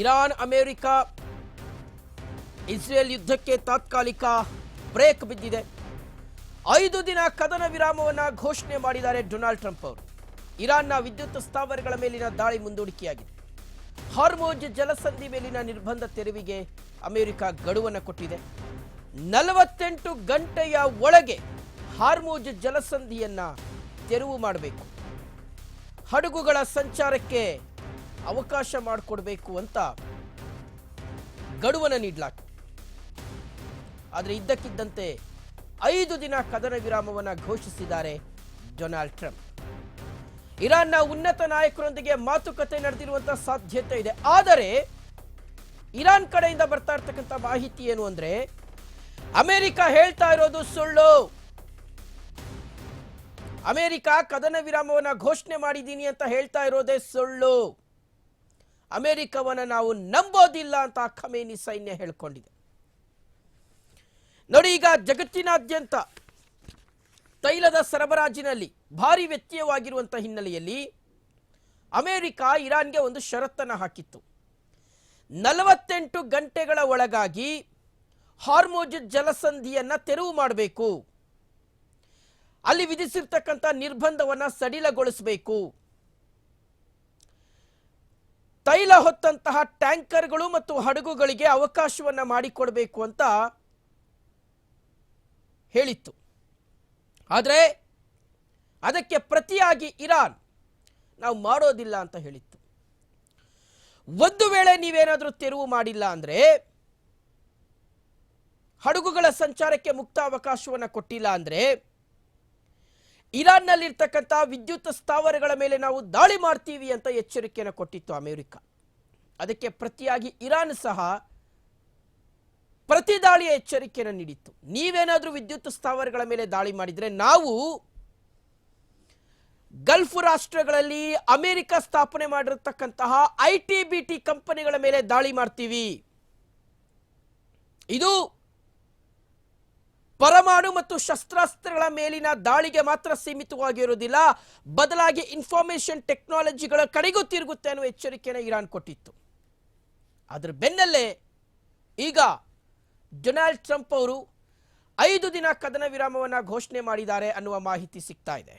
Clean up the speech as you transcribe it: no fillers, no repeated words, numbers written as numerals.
Iran America Israel ಯುದ್ಧಕ್ಕೆ ತಾತ್ಕಾಲಿಕ break ಬಿದ್ದಿದೆ. 5 ದಿನ ಕದನ ವಿರಾಮವನ್ನು ಘೋಷಣೆ ಮಾಡಿದ್ದಾರೆ ಡೊನಾಲ್ಡ್ ಟ್ರಂಪ್ ಅವರು. ಇರಾನ್ನ ವಿದ್ಯುತ್ ಸ್ಥಾವರಗಳ ಮೇಲಿನ ದಾಳಿ ಮುಂದೂಡಿಕೆಯಾಗಿದೆ. ಹಾರ್ಮೋಜ್ ಜಲಸಂಧಿ ಮೇಲಿನ ನಿರ್ಬಂಧ ತೆರವಿಗೆ ಅಮೆರಿಕ ಗಡುವನ್ನು ಕೊಟ್ಟಿದೆ. 48 ಗಂಟೆಯ ಒಳಗೆ ಹಾರ್ಮೋಜ್ ಜಲಸಂಧಿಯನ್ನ ತೆರವು ಮಾಡಬೇಕು, ಹಡಗುಗಳ ಸಂಚಾರಕ್ಕೆ ಅವಕಾಶ ಮಾಡಿಕೊಡಬೇಕು ಅಂತ ಗಡುವನ್ನು ನೀಡಲಾಗಿದೆ. ಆದರೆ ಇದ್ದಕ್ಕಿದ್ದಂತೆ 5 ದಿನ ಕದನ ವಿರಾಮವನ್ನು ಘೋಷಿಸಿದ್ದಾರೆ ಡೊನಾಲ್ಡ್ ಟ್ರಂಪ್. ಇರಾನ್ನ ಉನ್ನತ ನಾಯಕರೊಂದಿಗೆ ಮಾತುಕತೆ ನಡೆದಿರುವಂತಹ ಸಾಧ್ಯತೆ ಇದೆ. ಆದರೆ ಇರಾನ್ ಕಡೆಯಿಂದ ಬರ್ತಾ ಇರ್ತಕ್ಕಂಥ ಮಾಹಿತಿ ಏನು ಅಂದ್ರೆ, ಅಮೆರಿಕ ಹೇಳ್ತಾ ಇರೋದು ಸುಳ್ಳು. ಅಮೆರಿಕ ಕದನ ವಿರಾಮವನ್ನು ಘೋಷಣೆ ಮಾಡಿದ್ದೀನಿ ಅಂತ ಹೇಳ್ತಾ ಇರೋದೇ ಸುಳ್ಳು. ಅಮೆರಿಕವನ್ನ ನಾವು ನಂಬೋದಿಲ್ಲ ಅಂತ ಖಮೇನಿ ಸೈನ್ಯ ಹೇಳ್ಕೊಂಡಿದೆ. ನೋಡಿ, ಈಗ ಜಗತ್ತಿನಾದ್ಯಂತ ತೈಲದ ಸರಬರಾಜಿನಲ್ಲಿ ಭಾರಿ ವ್ಯತ್ಯಯವಾಗಿರುವಂತಹ ಹಿನ್ನೆಲೆಯಲ್ಲಿ ಅಮೆರಿಕ ಇರಾನ್ಗೆ ಒಂದು ಷರತ್ತನ್ನು ಹಾಕಿತ್ತು. 48 ಗಂಟೆಗಳ ಒಳಗಾಗಿ ಹಾರ್ಮೋಜ್ ಜಲಸಂಧಿಯನ್ನ ತೆರವು ಮಾಡಬೇಕು, ಅಲ್ಲಿ ವಿಧಿಸಿರ್ತಕ್ಕಂಥ ನಿರ್ಬಂಧವನ್ನ ಸಡಿಲಗೊಳಿಸಬೇಕು, ತೈಲ ಹೊತ್ತಂತಹ ಟ್ಯಾಂಕರ್ಗಳು ಮತ್ತು ಹಡಗುಗಳಿಗೆ ಅವಕಾಶವನ್ನ ಮಾಡಿಕೊಡಬೇಕು ಅಂತ ಹೇಳಿತ್ತು. ಆದರೆ ಅದಕ್ಕೆ ಪ್ರತಿಯಾಗಿ ಇರಾನ್ ನಾವು ಮಾಡೋದಿಲ್ಲ ಅಂತ ಹೇಳಿತ್ತು. ಒಂದು ವೇಳೆ ನೀವೇನಾದರೂ ತೆರವು ಮಾಡಿಲ್ಲ ಅಂದ್ರೆ, ಹಡಗುಗಳ ಸಂಚಾರಕ್ಕೆ ಮುಕ್ತ ಅವಕಾಶವನ್ನು ಕೊಟ್ಟಿಲ್ಲ ಅಂದ್ರೆ, ಇರಾನ್ನಲ್ಲಿರ್ತಕ್ಕಂಥ ವಿದ್ಯುತ್ ಸ್ಥಾವರಗಳ ಮೇಲೆ ನಾವು ದಾಳಿ ಮಾಡ್ತೀವಿ ಅಂತ ಎಚ್ಚರಿಕೆಯನ್ನು ಕೊಟ್ಟಿತ್ತು ಅಮೆರಿಕ. ಅದಕ್ಕೆ ಪ್ರತಿಯಾಗಿ ಇರಾನ್ ಸಹ ಪ್ರತಿ ದಾಳಿಯ ಎಚ್ಚರಿಕೆಯನ್ನು ನೀಡಿತ್ತು. ನೀವೇನಾದರೂ ವಿದ್ಯುತ್ ಸ್ಥಾವರಗಳ ಮೇಲೆ ದಾಳಿ ಮಾಡಿದರೆ ನಾವು ಗಲ್ಫ್ ರಾಷ್ಟ್ರಗಳಲ್ಲಿ ಅಮೆರಿಕ ಸ್ಥಾಪನೆ ಮಾಡಿರತಕ್ಕಂತಹ ITBT ಕಂಪನಿಗಳ ಮೇಲೆ ದಾಳಿ ಮಾಡ್ತೀವಿ. ಇದು ಪರಮಾಣು ಮತ್ತು ಶಸ್ತ್ರಾಸ್ತ್ರಗಳ ಮೇಲಿನ ದಾಳಿಗೆ ಮಾತ್ರ ಸೀಮಿತವಾಗಿರುವುದಿಲ್ಲ, ಬದಲಾಗಿ ಇನ್ಫಾರ್ಮೇಶನ್ ಟೆಕ್ನಾಲಜಿಗಳ ಕಡೆಗೂ ತಿರುಗುತ್ತೆ ಅನ್ನುವ ಎಚ್ಚರಿಕೆಯನ್ನು ಇರಾನ್ ಕೊಟ್ಟಿತ್ತು. ಅದರ ಬೆನ್ನಲ್ಲೇ ಈಗ ಡೊನಾಲ್ಡ್ ಟ್ರಂಪ್ ಅವರು 5 ದಿನ ಕದನ ವಿರಾಮವನ್ನು ಘೋಷಣೆ ಮಾಡಿದ್ದಾರೆ ಅನ್ನುವ ಮಾಹಿತಿ ಸಿಗ್ತಾ ಇದೆ.